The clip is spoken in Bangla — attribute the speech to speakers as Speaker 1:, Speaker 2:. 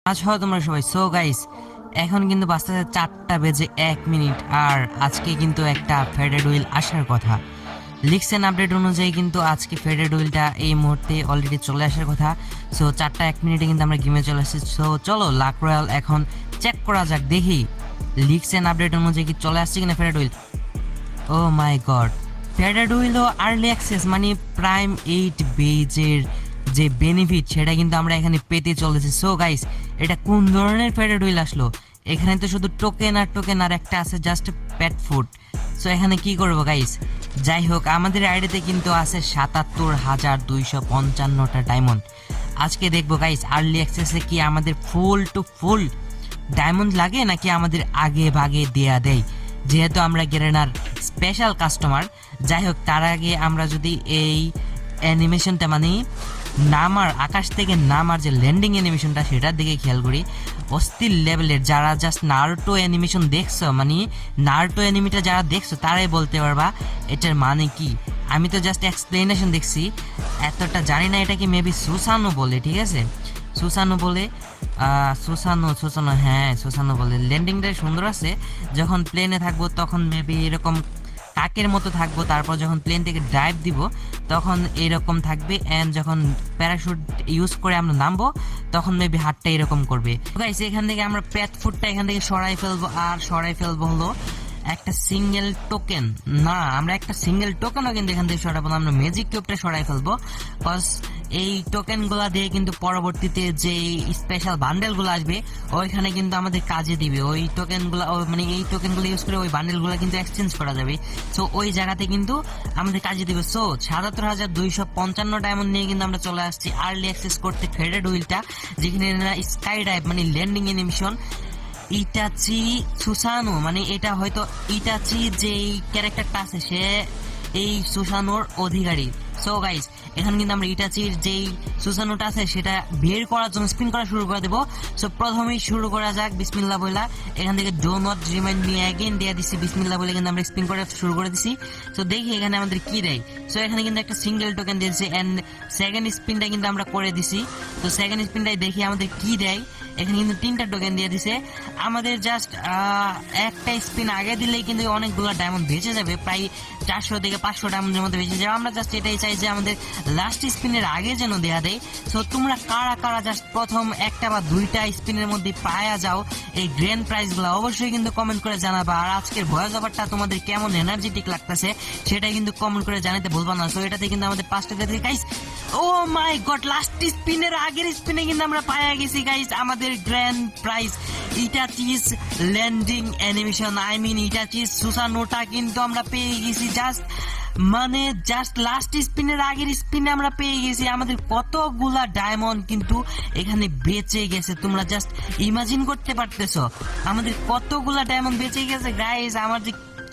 Speaker 1: আছো তোমরা সবাই। সো গাইস, এখন কিন্তু বাজতেছে 4:01 আর আজকে কিন্তু একটা ফেডেড হুইল আসার কথা। লিখছেন আপডেট অনুযায়ী কিন্তু আজকে ফেডেড হুইলটা এই মুহূর্তে অলরেডি চলে আসার কথা। সো 4:01 কিন্তু আমরা গেমে চলে আসছি। সো চলো লাক রয়্যাল এখন চেক করা যাক, দেখি লিখছেন আপডেট অনুযায়ী কি চলে আসছে কিনা faded wheel. O my god, faded wheel O early access মানে প্রাইম 8 বেজের যে বেনিফিট সেটা কিন্তু আমরা এখানে পেতে চলেছি। সো গাইস, এটা কোন ধরনের ফেডেড হুইল আসলো? এখানে তো শুধু টোকেন আর একটা আছে জাস্ট পেট ফুড। সো এখানে কি করবো গাইস? যাই হোক, আমাদের আইডিতে কিন্তু আছে 77,255টা ডায়মন্ড। আজকে দেখবো গাইস আর্লি অ্যাক্সেসে কি আমাদের ফুল টু ফুল ডায়মন্ড লাগে নাকি আমাদের আগে ভাগে দেয়া দেয়, যেহেতু আমরা গেরেনার স্পেশাল কাস্টমার। যাই হোক, তার আগে আমরা যদি এই অ্যানিমেশনটা মানে নামার আকাশ থেকে নামার যে ল্যান্ডিং অ্যানিমেশনটা সেটার দিকে খেয়াল করি। অস্থির লেভেলের, যারা জাস্ট নারুটো অ্যানিমেশন দেখছো মানে নারুটো অ্যানিমেটা যারা দেখছো তারাই বলতে পারবা এটার মানে কি। আমি তো জাস্ট এক্সপ্লেনেশন দেখছি, এতটা জানি না। এটাকে মেবি সুসানো বলে, ঠিক আছে? সুসানো বলে, সুসানো হ্যাঁ সুসানো বলে। ল্যান্ডিংটা সুন্দর আছে। যখন প্লেনে থাকবো তখন মেবি এরকম কাকের মতো থাকবো, তারপর যখন প্লেন থেকে ড্রাইভ দিব তখন এরকম থাকবে, অ্যান্ড যখন প্যারাশুট ইউজ করে আমরা নামবো তখন মেবি হাতটা এরকম করবে। গাইস, এখান থেকে আমরা প্যাট ফুটটা এখান থেকে সরাই ফেলবো হলো একটা সিঙ্গেল টোকেন। না, আমরা একটা সিঙ্গেল টোকেনও কিন্তু এখান থেকে সরাবো না, আমরা ম্যাজিক কিউবটা সরাই ফেলবো। কজ এই টোকেনগুলো দিয়ে কিন্তু পরবর্তীতে যে স্পেশাল বান্ডেলগুলো আসবে ওইখানে কিন্তু আমাদের কাজে দিবে। ওই টোকেনগুলো মানে এই টোকেনগুলো ইউজ করে ওই বান্ডেলগুলো কিন্তু এক্সচেঞ্জ করা যাবে। সো ওই জায়গাতে কিন্তু আমাদের কাজে দিবে। সো 77,255 ডায়মন্ড নিয়ে কিন্তু আমরা চলে আসছি আর্লি অ্যাক্সেস করতে ফেডেড হুইলটা, যেখানে স্কাই ডাইভ মানে ল্যান্ডিং অ্যানিমেশন ইটাচি সুসানো, মানে এটা হয়তো ইটাচি যেই ক্যারেক্টারটা আছে সে এই সুসানোর অধিকারী। সো গাইস, এখন কিন্তু আমরা ইটাচির যেই সুসানোটা আছে সেটা বের করার জন্য স্পিন করা শুরু করে দেবো। সো প্রথমেই শুরু করা যাক বিসমিল্লাহ বইলা। এখান থেকে do not remind me again দিয়ে দিচ্ছি বিসমিল্লাহ বলে কিন্তু আমরা স্পিন করা শুরু করে দিচ্ছি। সো দেখি এখানে আমাদের কি দেয়। সো এখানে কিন্তু একটা সিঙ্গেল টোকেন দিয়েছে অ্যান্ড সেকেন্ড স্পিনটা কিন্তু আমরা করে দিছি। তো সেকেন্ড স্পিনটাই দেখি আমাদের কি দেয়। এখানে কিন্তু 3টা টোকেন দিয়ে দিছে আমাদের। জাস্ট একটা স্পিন আগে দিলেই কিন্তু অনেকগুলো ডায়মন্ড বেঁচে যাবে, প্রায় 400 থেকে 500 ডায়মন্ডের মধ্যে বেঁচে যাবে। আমরা জাস্ট এটাই চাই যে আমাদের লাস্ট স্পিনের আগে যেন দেয়া দেয়। সো তোমরা কারা কারা জাস্ট প্রথম একটা বা দুইটা স্পিনের মধ্যে পায়া যাও এই গ্র্যান্ড প্রাইজগুলো অবশ্যই কিন্তু কমেন্ট করে জানাবা। আর আজকের ভয়েস ওভারটা তোমাদের কেমন এনার্জেটিক লাগতেছে সেটা কিন্তু কমেন্ট করে জানাতে ভুলবা না। সো এটাতে কিন্তু আমাদের 5টা দিয়ে guys, oh my god, last স্পিনের আগের স্পিনে কিন্তু আমরা পায়া গেছি গাইস আমাদের grand prize Itachi's landing animation, I mean Itachi's সুসানোটা কিন্তু আমরা পেয়ে গেছি। জাস্ট লাস্ট স্পিনের আগের স্পিনে আমরা পেয়ে গেছি। আমাদের কতগুলা ডায়মন্ড কিন্তু এখানে বেঁচে গেছে, তোমরা জাস্ট ইমাজিন করতে পারতেছো আমাদের কতগুলা ডায়মন্ড বেঁচে গেছে গাইস। আমার যে